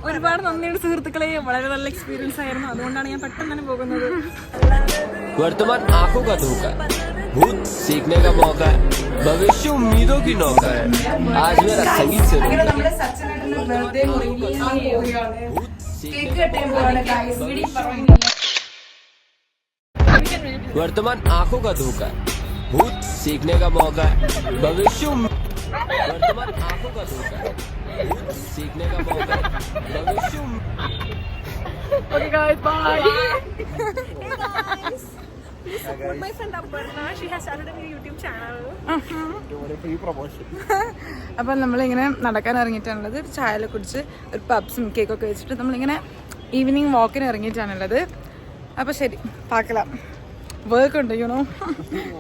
ഒരുപാട് നന്ദിയുടെ സുഹൃത്തുക്കളെ, വളരെ നല്ല എക്സ്പീരിയൻസ് ആയിരുന്നു. അതുകൊണ്ടാണ് ഞാൻ പെട്ടെന്ന് തന്നെ പോകുന്നത്. वर्तमान आंखों का धोखा है, भूत सीखने का मौका है, भविष्य उम्मीदों की नौका है. आज मेरा संगीत से वर्तमान आंखों का धोखा है, भूत सीखने का मौका है, भविष्य वर्तमान आंखों का धोखा है, भूत सीखने का मौका है, भविष्य. Okay guys, bye. Hey guys. Please support my friend Aparna. She has started a new YouTube channel. അപ്പം നമ്മളിങ്ങനെ നടക്കാൻ ഇറങ്ങിയിട്ടാണുള്ളത്. ചായ കുടിച്ച് ഒരു പബ്സും കേക്കൊക്കെ വെച്ചിട്ട് നമ്മളിങ്ങനെ ഈവനിങ് വാക്കിന് ഇറങ്ങിയിട്ടാണുള്ളത്. അപ്പം ശരി, പാക്കലാം. വർക്ക് ഉണ്ട്, യുനോ,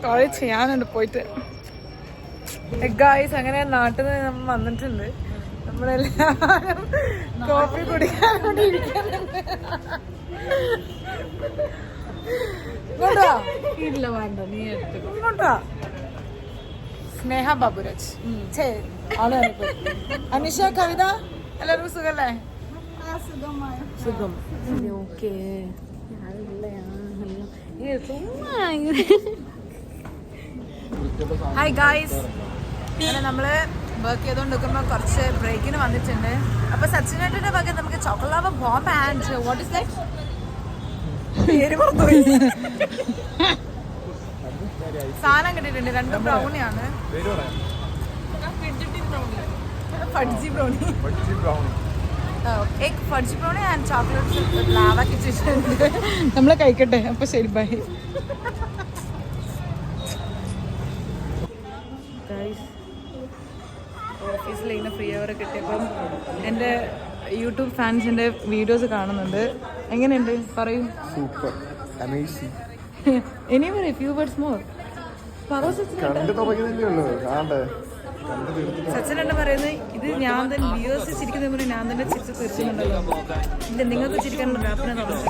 കുറേ ചെയ്യാനുണ്ട് പോയിട്ട്. ഗായ്സ്, അങ്ങനെ നാട്ടിൽ നിന്ന് നമ്മൾ വന്നിട്ടുണ്ട്. നമ്മളെല്ലാവരും കോഫി കുടിക്കാൻ വേണ്ടി ഇരിക്കുന്നുണ്ട്. ഇല്ല, വേണ്ട, നീ എടുത്തോ. സ്നേഹ ബാബുരാജ്, അനിഷ, കവിത, എല്ലാവർക്കും സുഖല്ലേ? സുഖം. ഓക്കെ. ഹായ് ഗായ്സ്, അങ്ങനെ നമ്മള് വർക്ക് ചെയ്തുകൊണ്ടിരിക്കുമ്പോൾ കുറച്ച് ബ്രേക്കിന് വന്നിട്ടുണ്ട്. അപ്പൊ സച്ചിനേട്ടന്റെ ഭാഗത്ത് നമുക്ക് chocolate bomb and what is that? സാധനം കിട്ടിയിട്ടുണ്ട്. 2 ബ്രൗണിയാണ്. Fudgy brownie, egg fudgy brownie and chocolate lava കിട്ടിയിട്ടുണ്ട്. നമ്മളെ കഴിക്കട്ടെ. അപ്പൊ ശരി, ബൈ. ഓഫീസിൽ ഇങ്ങനെ ഫ്രീ അവർ കിട്ടിയപ്പം എൻ്റെ യൂട്യൂബ് ഫാൻസിൻ്റെ വീഡിയോസ് കാണുന്നുണ്ട്. എങ്ങനെയുണ്ട് പറയൂ? Super, amazing. ഇനി പറയും ഫ്യൂ വേർഡ്സ് മോർ. സച്ചിനെന്നെ പറയുന്നത് ഇത് ഞാൻ തന്നെ വ്യൂവേഴ്സ് ചിരിക്കുന്ന ഞാൻ തന്നെ ചിരിച്ച് തീർക്കുന്നുണ്ടല്ലോ. ഇല്ല, നിങ്ങൾക്ക് ചിരിക്കാനുള്ള റാപ്പിനെ തുടങ്ങി.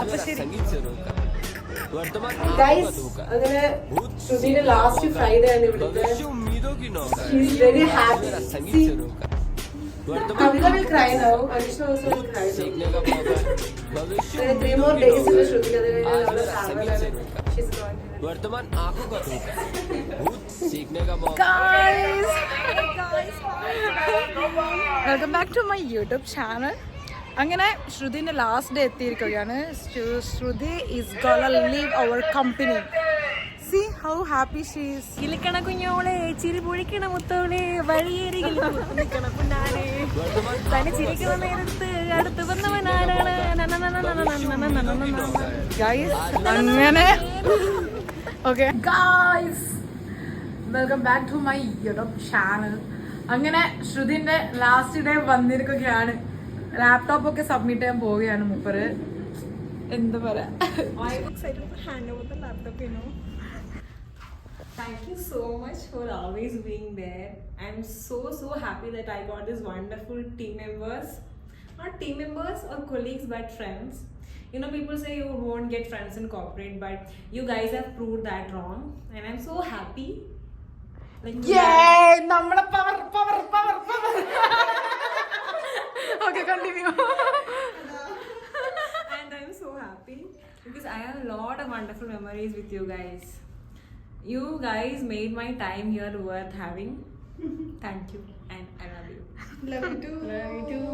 അപ്പൊ ശരി അങ്ങനെ ശ്രുതിയുടെ ലാസ്റ്റ് ഫ്രൈഡേ ആണ് ഇവിടുത്തെ. She's very happy. See, Kavita will cry now. Anisha also will cry now. There are 3 more days in the Shruti. She's gone. वर्तमान आंखों का धोखा है, भूत सीखने का मौका. Guys, welcome back to my YouTube channel. അങ്ങനെ ശ്രുതിന്റെ ലാസ്റ്റ് ഡേ എത്തിയിരിക്കുകയാണ്. Shruti is gonna leave our company. See how happy she is. കിളിക്കണ കുഞ്ഞോളെ, ചിരി പൊഴിക്കണ മുത്തോളെ, വഴിയേരികിൽ നിൽക്കണ പുന്നാരെ, തന്നെ ചിരിക്കുന്ന നേരത്ത് അടുത്ത് വന്നവനാരാണ്. ഗൈസ്, അങ്ങനെ okay guys, welcome back to my YouTube channel. അങ്ങനെ ശ്രുതിന്റെ ലാസ്റ്റ് ഡേ വന്നിരിക്കുകയാണ്. ലാപ്ടോപ്പ് ഒക്കെ സബ്മിറ്റ് ചെയ്യാൻ പോവുകയാണ് മൂപ്പര്. എന്താ പറയാ, Thank you so much for always being there. I'm so happy that I got these wonderful team members. Not team members or colleagues, but friends. You know, people say you won't get friends in corporate, but you guys have proved that wrong. And I'm so happy. Like, yay! Namala power. Okay, continue. And I'm so happy because I have a lot of wonderful memories with you guys. You guys made my time here worth having. Thank you, and I love you. Love you too.